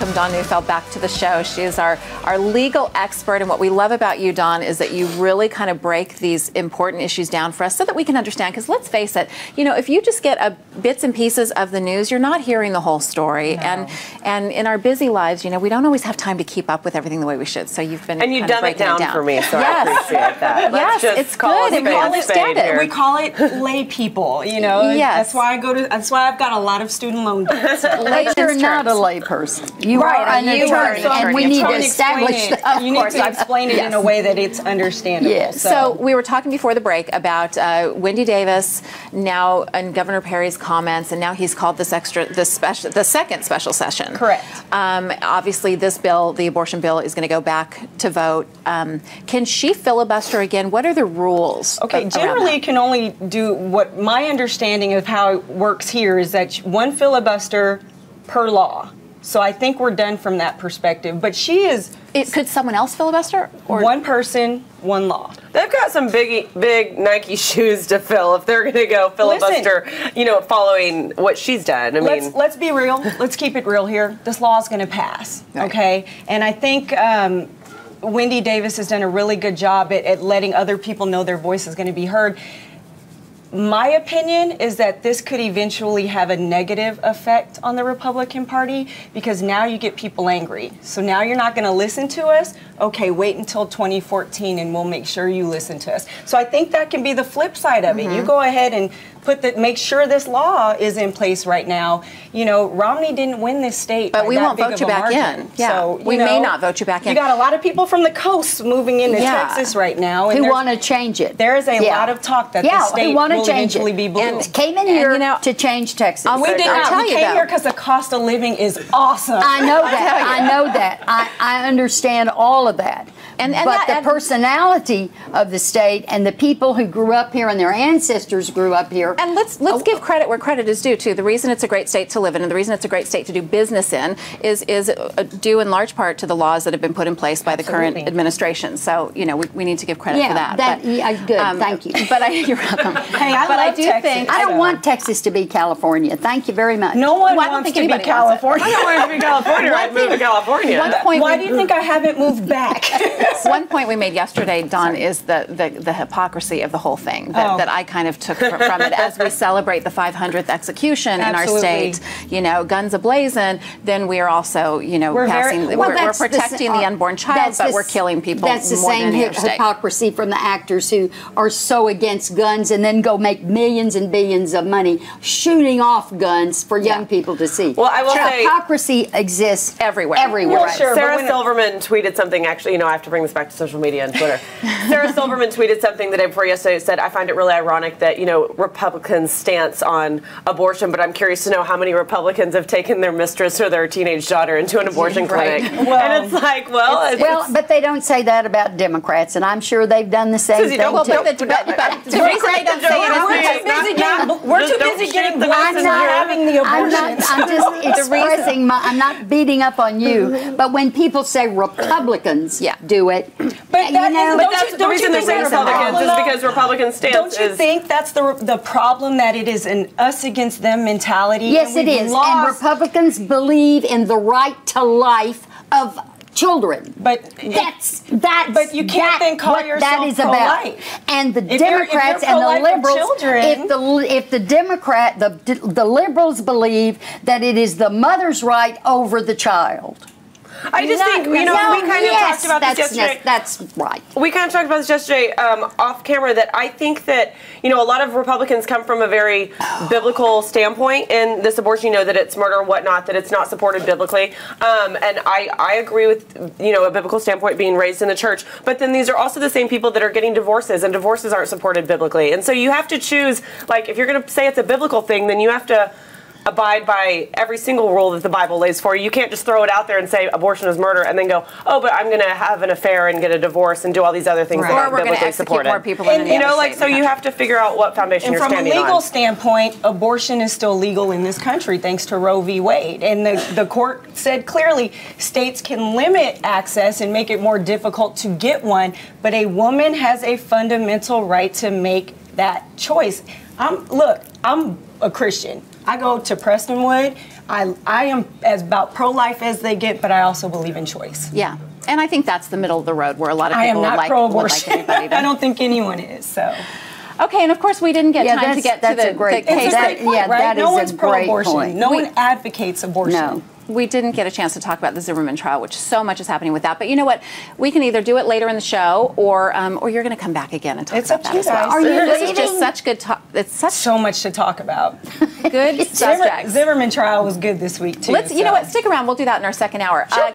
welcome Dawn Neufeld back to the show. She is our legal expert, and what we love about you, Dawn, is that you really kind of break these important issues down for us so that we can understand, because let's face it, you know, if you just get bits and pieces of the news, you're not hearing the whole story. No. And in our busy lives, you know, we don't always have time to keep up with everything the way we should. So you've been And you dumb it down for me, so yes. I appreciate that. Yes, it's good, and we understand it. We call it lay people, you know. Yes. That's why I've got a lot of student loan debts. But you're not a lay person. You are an attorney, and we need to establish that. You need to explain it in a way that it's understandable. Yes. So we were talking before the break about Wendy Davis now and Governor Perry's comments, and now he's called the second special session. Correct. Obviously, this bill, the abortion bill, is going to go back to vote. Can she filibuster again? What are the rules? Okay, generally you can only do what my understanding of how it works here is that one filibuster per law. So I think we're done from that perspective. But she is... Could someone else filibuster? Or one person, one law. They've got some big Nike shoes to fill if they're going to go filibuster, you know, following what she's done. I mean, let's be real. Let's keep it real here. This law is going to pass, okay? And I think Wendy Davis has done a really good job at letting other people know their voice is going to be heard. My opinion is that this could eventually have a negative effect on the Republican Party because now you get people angry. So now you're not going to listen to us. Okay, wait until 2014 and we'll make sure you listen to us. So I think that can be the flip side of it. You go ahead and make sure this law is in place right now. You know, Romney didn't win this state, but we won't vote you back in. Yeah, so, we may not vote you back in. You got a lot of people from the coast moving into Texas right now, and who want to change it. There is a lot of talk that the state will eventually be blue. And came in here to change Texas. We did not. We came here because the cost of living is awesome. I know that. I know that. I understand all of that. But the personality of the state and the people who grew up here and their ancestors grew up here. And let's give credit where credit is due, too. The reason it's a great state to live in and the reason it's a great state to do business in is due in large part to the laws that have been put in place by the current administration. So, you know, we need to give credit for that. Good. Thank you. But you're welcome. Hey, I do think I don't want Texas to be California. Thank you very much. No one wants to be California. I don't want to be California. I'd move to California. Why do you think I haven't moved back? One point we made yesterday, Dawn, is the hypocrisy of the whole thing that I kind of took from it. As we celebrate the 500th execution in our state, you know, guns ablazing, then we are also, you know, we're protecting the unborn child, but we're killing people. That's the same hypocrisy from the actors who are so against guns and then go make millions and billions of money shooting off guns for young people to see. Well, I will say hypocrisy exists everywhere. Everywhere. Well, sure, Sarah Silverman tweeted something. Actually, you know, I have to bring this back to social media and Twitter. Sarah Silverman tweeted something the day before yesterday. Said, "I find it really ironic that, you know, Republicans' stance on abortion, but I'm curious to know how many Republicans have taken their mistress or their teenage daughter into an abortion clinic." Well, and it's like, but they don't say that about Democrats, and I'm sure they've done the same thing. We're too busy getting the message of having the abortion. I'm just expressing I'm not beating up on you, but when people say Republicans do it, but the reason they say Republicans is because Republicans' stance Don't you think that's the problem, that it is an us against them mentality? Yes, it is. And Republicans believe in the right to life of children. But But you can't then call yourself that is about. And the Democrats and the liberals, if the liberals believe that it is the mother's right over the child. I just think, you know, we kind of talked about this yesterday. That's right. We kind of talked about this yesterday off camera, that I think that, you know, a lot of Republicans come from a very biblical standpoint in this abortion, you know, that it's murder and whatnot, that it's not supported biblically. And I agree with, you know, a biblical standpoint being raised in the church. But then these are also the same people that are getting divorces, and divorces aren't supported biblically. And so you have to choose, like, if you're going to say it's a biblical thing, then you have to abide by every single rule that the Bible lays for you. You can't just throw it out there and say abortion is murder and then go, oh, but I'm going to have an affair and get a divorce and do all these other things that are biblically supported. More people in you know, like, so you have to figure out what foundation you're standing on. And from a legal standpoint, abortion is still legal in this country thanks to Roe v. Wade. And the court said clearly states can limit access and make it more difficult to get one, but a woman has a fundamental right to make that choice. I'm a Christian. I go to Prestonwood. I am as about pro-life as they get, but I also believe in choice. Yeah. And I think that's the middle of the road where a lot of people would like anybody to. I don't think anyone is, so. Okay, and of course we didn't get time to get to the case. Right? No one's pro-abortion. No one advocates abortion. No. We didn't get a chance to talk about the Zimmerman trial, which so much is happening with that. But you know what? We can either do it later in the show, or you're going to come back again and talk about that as well. This is just such good talk. It's so much to talk about. Good subject. Zimmerman trial was good this week too. You know what? Stick around. We'll do that in our second hour. Sure.